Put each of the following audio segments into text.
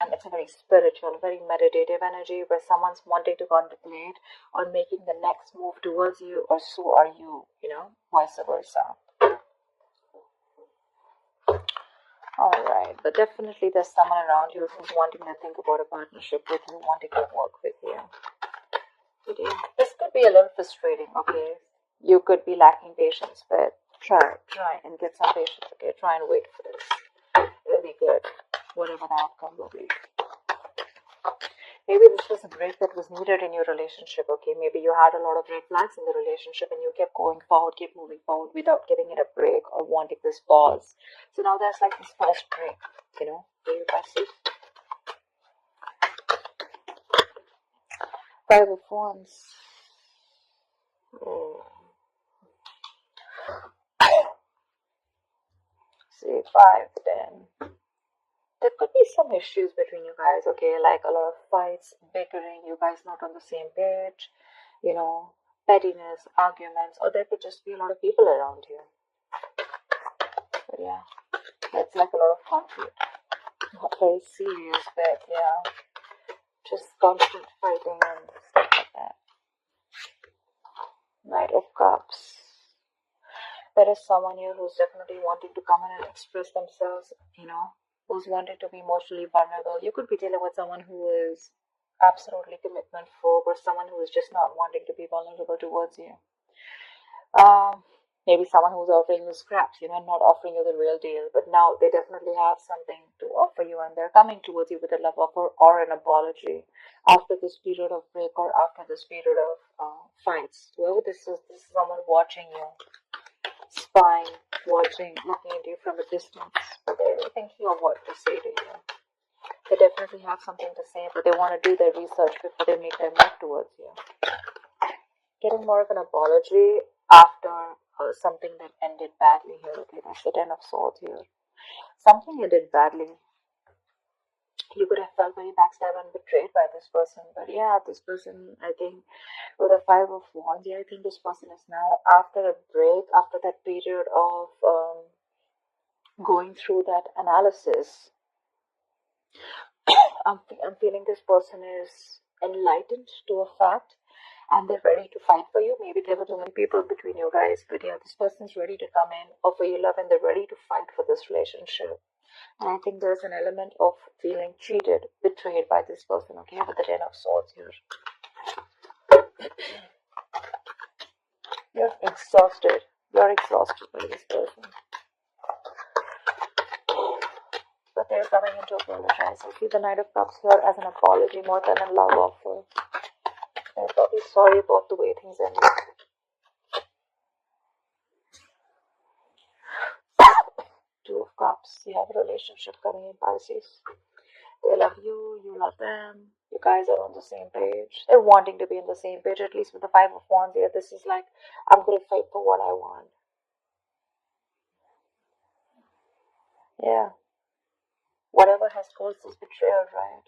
And it's a very spiritual, very meditative energy where someone's wanting to contemplate on making the next move towards you, or so are you, vice versa. Alright, but definitely there's someone around you who's wanting to think about a partnership with you, wanting to work with you. This could be a little frustrating, okay? You could be lacking patience, but try and get some patience, okay? Try and wait for this. It'll be good, whatever the outcome will be. Maybe this was a break that was needed in your relationship, okay? Maybe you had a lot of red flags in the relationship and you kept going forward, kept moving forward without giving it a break or wanting this pause. So now there's like this pause break, for you Pisces. Five of Wands. See, 5, 10. There could be some issues between you guys, okay? Like a lot of fights, bickering, you guys not on the same page, pettiness, arguments, or there could just be a lot of people around you. But yeah, that's like a lot of conflict. Not very serious, but yeah, just constant fighting and stuff like that. Knight of Cups. There is someone here who's definitely wanting to come in and express themselves, who's wanting to be emotionally vulnerable. You could be dealing with someone who is absolutely commitment phobe, or someone who is just not wanting to be vulnerable towards you. Maybe someone who's offering you scraps, and not offering you the real deal, but now they definitely have something to offer you and they're coming towards you with a love offer or an apology after this period of break or after this period of fights. Whoever this is someone watching you, spying, watching, looking at you from a distance, but they're thinking of what to say to you. They definitely have something to say, but they want to do their research before they make their move towards you. Getting more of an apology after something that ended badly here. Okay, that's the 10 of Swords here. Something ended badly. You could have felt very backstabbed and betrayed by this person, but yeah, this person, I think, with the 5 of Wands, yeah, I think this person is now after a break, after that period of going through that analysis. I'm feeling this person is enlightened to a fact and they're ready to fight for you. Maybe there were too many people between you guys, but yeah, this person's ready to come in, offer you love, and they're ready to fight for this relationship. And I think there's an element of feeling cheated, betrayed by this person, okay, with the 10 of Swords here. You're exhausted. You're exhausted by this person. But they're coming in to apologize. I see the Knight of Cups here as an apology more than a love offer. They're probably sorry about the way things ended. Two of Cups. You have a relationship coming in, Pisces. They love you, you love them. You guys are on the same page. They're wanting to be on the same page, at least with the 5 of Wands here. This is like, I'm going to fight for what I want. Yeah. Whatever has caused this betrayal, right?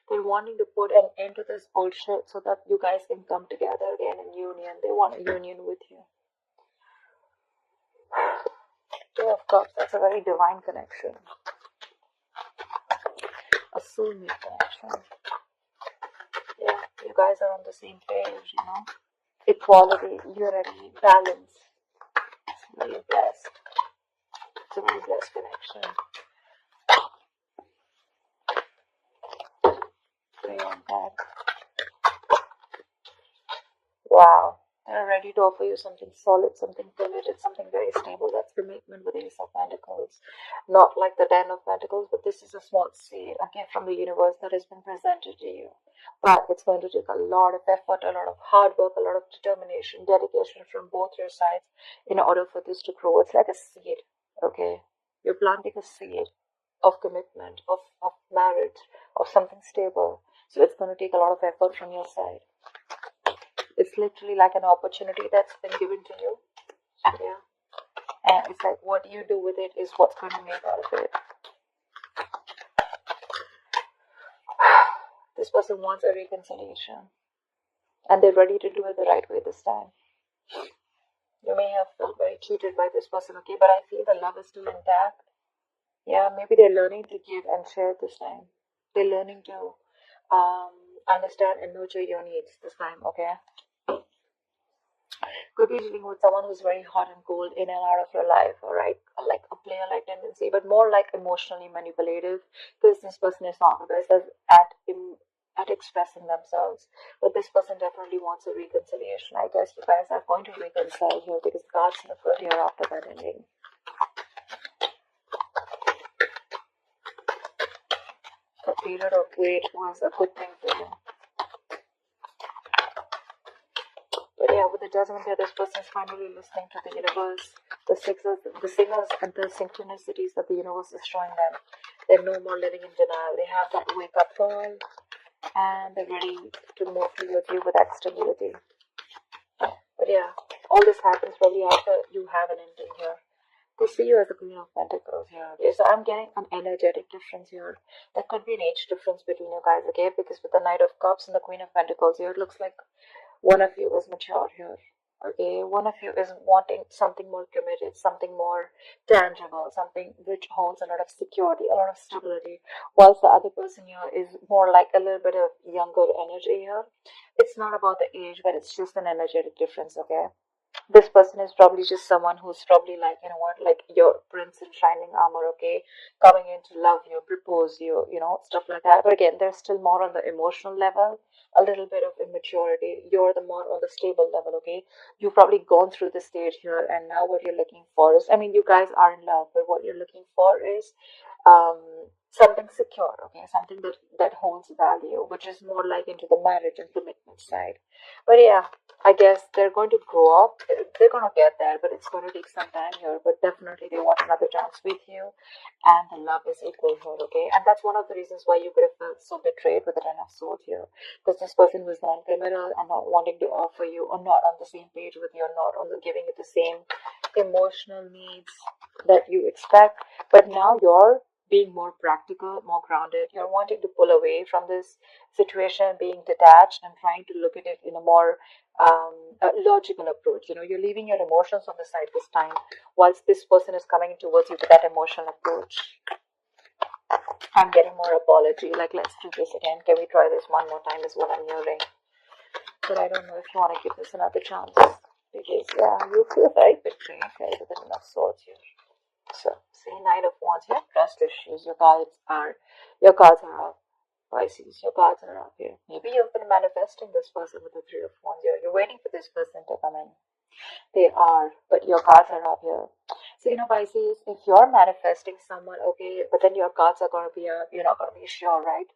They're wanting to put an end to this bullshit so that you guys can come together again in union. They want a union with you. Yeah, of course, that's a very divine connection. A soulmate connection. Yeah, you guys are on the same page, Equality, unity, balance. It's very blessed. It's a very blessed connection. Beyond that. Wow. They're ready to offer you something solid, something committed, something very stable. That's commitment with the Ace of Pentacles. Not like the 10 of Pentacles, but this is a small seed, a gift from the universe that has been presented to you. But it's going to take a lot of effort, a lot of hard work, a lot of determination, dedication from both your sides in order for this to grow. It's like a seed, okay? You're planting a seed of commitment, of marriage, of something stable. So it's going to take a lot of effort from your side. It's literally like an opportunity that's been given to you. Yeah. And it's like what you do with it is what's going to make out of it. This person wants a reconciliation. And they're ready to do it the right way this time. You may have felt very cheated by this person, okay? But I feel the love is still intact. Yeah, maybe they're learning to give and share this time. They're learning to understand and nurture your needs this time, okay? Could be dealing with someone who's very hot and cold in and out of your life, all right? Like a player like tendency, but more like emotionally manipulative, because this person is not the best at expressing themselves. But this person definitely wants a reconciliation. I guess you guys are going to reconcile here because God's in the good here after that ending. A period of wait was a good thing for you. But yeah, with the judgment here, this person is finally listening to the universe, the signals and the synchronicities that the universe is showing them. They're no more living in denial. They have that wake up call and they're ready to move towards you with that stability. But yeah, all this happens probably after you have an ending here. They see you as the Queen of Pentacles here. Okay, so I'm getting an energetic difference here. There could be an age difference between you guys, okay? Because with the Knight of Cups and the Queen of Pentacles here, it looks like one of you is mature here. Okay, one of you is wanting something more committed, something more tangible, something which holds a lot of security, a lot of stability, whilst the other person here is more like a little bit of younger energy here. It's not about the age, but it's just an energetic difference, okay? This person is probably just someone who's probably like, you know what, like your prince in shining armor, okay, coming in to love you, propose you, stuff like that. But again, they're still more on the emotional level, a little bit of immaturity. You're the more on the stable level, okay? You've probably gone through the stage here, and now what you're looking for is, I mean, you guys are in love, but what you're looking for is um something secure, okay, something that holds value, which is more like into the marriage and commitment side. But yeah, I guess they're going to grow up. They're going to get there, but it's going to take some time here. But definitely, they want another chance with you, and the love is equal here, okay? And that's one of the reasons why you could have felt so betrayed with the Ten of Swords here, because this person was non-committal and not wanting to offer you, or not on the same page with you, or not on the giving you the same emotional needs that you expect. But now you're being more practical, more grounded. You're wanting to pull away from this situation, being detached and trying to look at it in a more logical approach. You're leaving your emotions on the side this time, whilst this person is coming towards you with that emotional approach. I'm getting more apology. Like, let's do this again. Can we try this one more time? Is what I'm hearing. But I don't know if you want to give this another chance. Because, yeah, you feel very betrayed, right? With enough swords here. So, say Knight of Wands here. Trust issues. Your cards are up. Pisces, your cards are up here. Maybe you've been manifesting this person with the Three of Wands here. You're waiting for this person to come in. They are, but your cards are up here. So, Pisces, if you're manifesting someone, okay, but then your cards are going to be up, you're not going to be sure, right?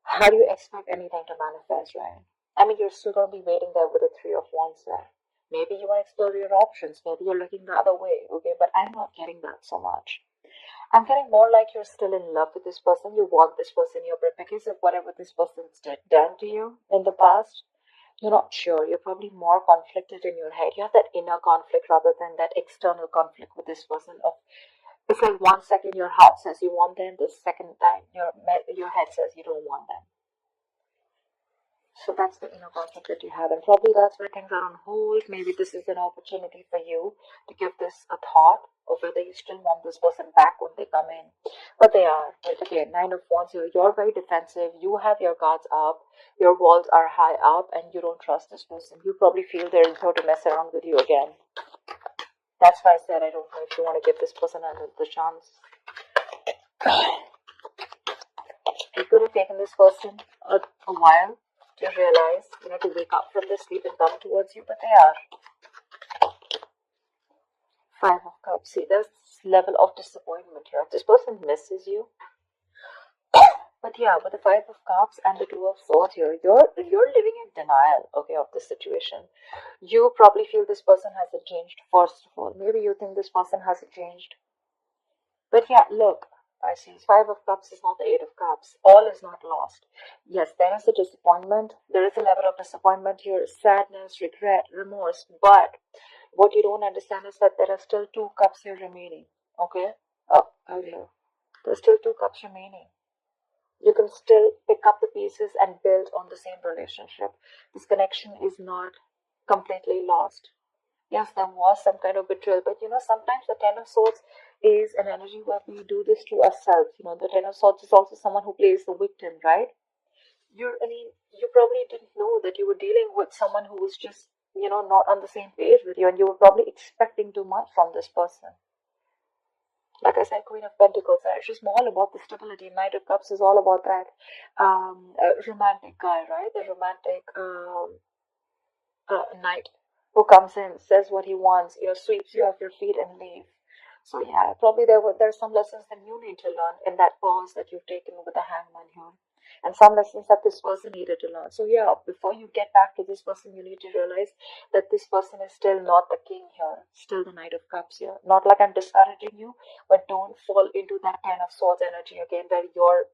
How do you expect anything to manifest, right? I mean, you're still going to be waiting there with the Three of Wands there. Maybe you want to explore your options. Maybe you're looking the other way, okay? But I'm not getting that so much. I'm getting more like you're still in love with this person. You want this person in your brain because of whatever this person's done to you in the past. You're not sure. You're probably more conflicted in your head. You have that inner conflict rather than that external conflict with this person. It's like 1 second your heart says you want them, the second time your head says you don't want them. So that's the inner conflict that you have, and probably that's where things are on hold. Maybe this is an opportunity for you to give this a thought of whether you still want this person back when they come in. But they are. But again, Nine of Wands, you're very defensive. You have your guards up. Your walls are high up, and you don't trust this person. You probably feel they're here to mess around with you again. That's why I said I don't know if you want to give this person another chance. You could have taken this person a while to realize, to wake up from the sleep and come towards you, but they are. Five of Cups. See, there's this level of disappointment here. This person misses you. But yeah, with the Five of Cups and the Two of Swords here, you're living in denial, okay, of this situation. You probably feel this person hasn't changed, first of all. Maybe you think this person hasn't changed. But yeah, look, Pisces, Five of Cups is not the Eight of Cups. All is not lost. Yes, there is a disappointment. There is a level of disappointment here, sadness, regret, remorse. But what you don't understand is that there are still 2 cups here remaining. Okay? Oh, out here. There's still 2 cups remaining. You can still pick up the pieces and build on the same relationship. This connection is not completely lost. Yes, there was some kind of betrayal, but sometimes the Ten of Swords is an energy where we do this to ourselves. The Ten of Swords is also someone who plays the victim, right? I mean, you probably didn't know that you were dealing with someone who was just, not on the same page with you, and you were probably expecting too much from this person. Like I said, Queen of Pentacles, it's just all about the stability. Knight of Cups is all about that romantic guy, right? The romantic knight who comes in, says what he wants, sweeps you off your feet and leave. So yeah, probably there's some lessons that you need to learn in that pause that you've taken with the hangman here. And some lessons that this person needed to learn. So yeah, before you get back to this person, you need to realize that this person is still not the king here, still the Knight of Cups here. Not like I'm discouraging you, but don't fall into that Ten of Swords energy again, where you're,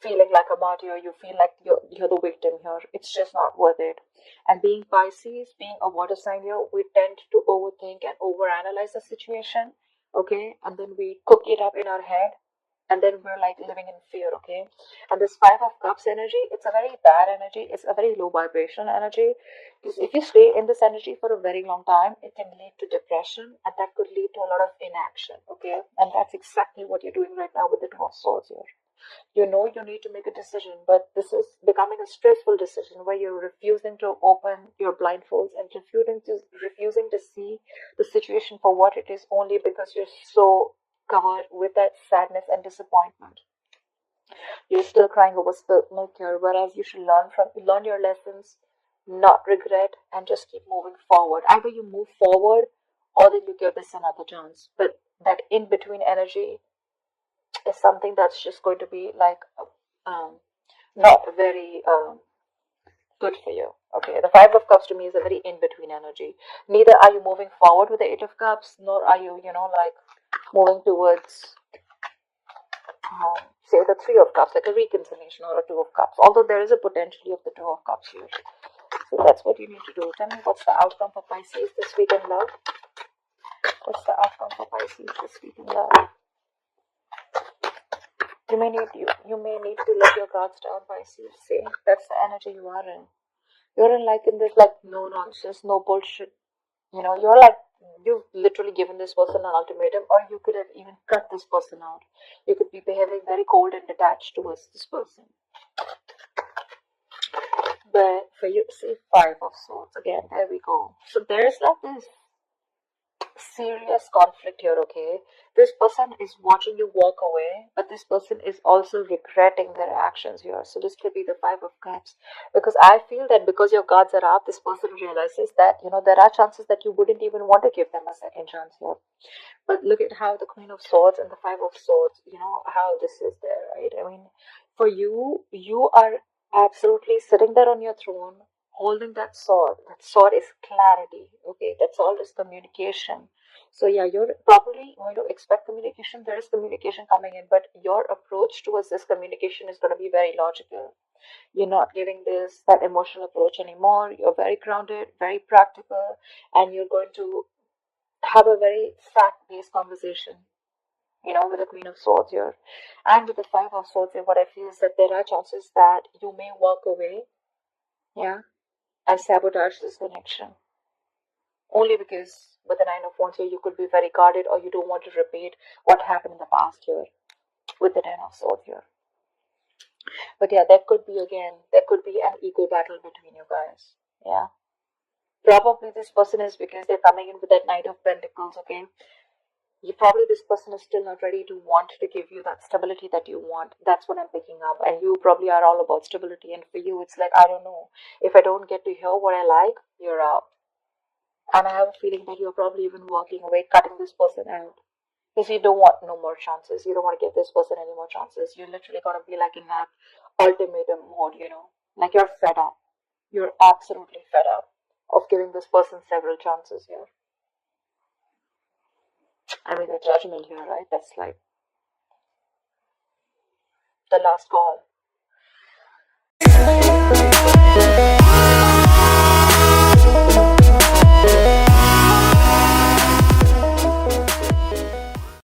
feeling like a martyr, you feel like you're the victim here. It's just not worth it. And being Pisces, being a water sign here, we tend to overthink and overanalyze the situation, okay? And then we cook it up in our head, and then we're like living in fear, okay? And this Five of Cups energy, it's a very bad energy. It's a very low vibration energy. Because if you stay in this energy for a very long time, it can lead to depression, and that could lead to a lot of inaction, okay? And that's exactly what you're doing right now with the Two of Swords here. You know you need to make a decision, but this is becoming a stressful decision where you're refusing to open your blindfolds and refusing to see the situation for what it is, only because you're so covered with that sadness and disappointment. You're still crying over spilt milk here, whereas you should learn your lessons, not regret, and just keep moving forward. Either you move forward or then you give this another chance. But that in between energy is something that's just going to be like um, not very good for you. Okay, the Five of Cups to me is a very in between energy. Neither are you moving forward with the Eight of Cups, nor are you, like moving towards, say, the Three of Cups, like a reconciliation or a Two of Cups. Although there is a potential of the Two of Cups here. So that's what you need to do. Tell me what's the outcome for Pisces this week in love? What's the outcome for Pisces this week in love? You may need to let your guards down, Pisces. See, that's the energy you are in. You're in like in this like no nonsense, no bullshit. You're like you've literally given this person an ultimatum, or you could have even cut this person out. You could be behaving very cold and detached towards this person. But for you, see, Five of Swords again. There we go. So there's like this serious conflict here, okay? This person is watching you walk away, but this person is also regretting their actions here. So this could be the Five of Cups. Because I feel that because your guards are up, this person realizes that, there are chances that you wouldn't even want to give them a second chance here. But look at how the Queen of Swords and the Five of Swords, how this is there, right? I mean, for you, you are absolutely sitting there on your throne, holding that sword. That sword is clarity, okay? That sword is communication. So, yeah, you're probably going to expect communication. There is communication coming in, but your approach towards this communication is going to be very logical. You're not giving this that emotional approach anymore. You're very grounded, very practical, and you're going to have a very fact-based conversation, with the Queen of Swords here. And with the Five of Swords here, what I feel is that there are chances that you may walk away, yeah, and sabotage this connection. Only because with the Nine of Wands here, you could be very guarded, or you don't want to repeat what happened in the past here with the Ten of Swords here. But yeah, there could be an ego battle between you guys. Yeah. Probably this person is because they're coming in with that Knight of Pentacles, okay? This person is still not ready to want to give you that stability that you want. That's what I'm picking up. And you probably are all about stability. And for you, it's like, I don't know. If I don't get to hear what I like, you're out. And I have a feeling that you're probably even walking away, cutting this person out. Because you don't want no more chances. You don't want to give this person any more chances. You're literally going to be like in that ultimatum mode. Like you're fed up. You're absolutely fed up of giving this person several chances here. I mean, the judgment here, right? That's like the last call.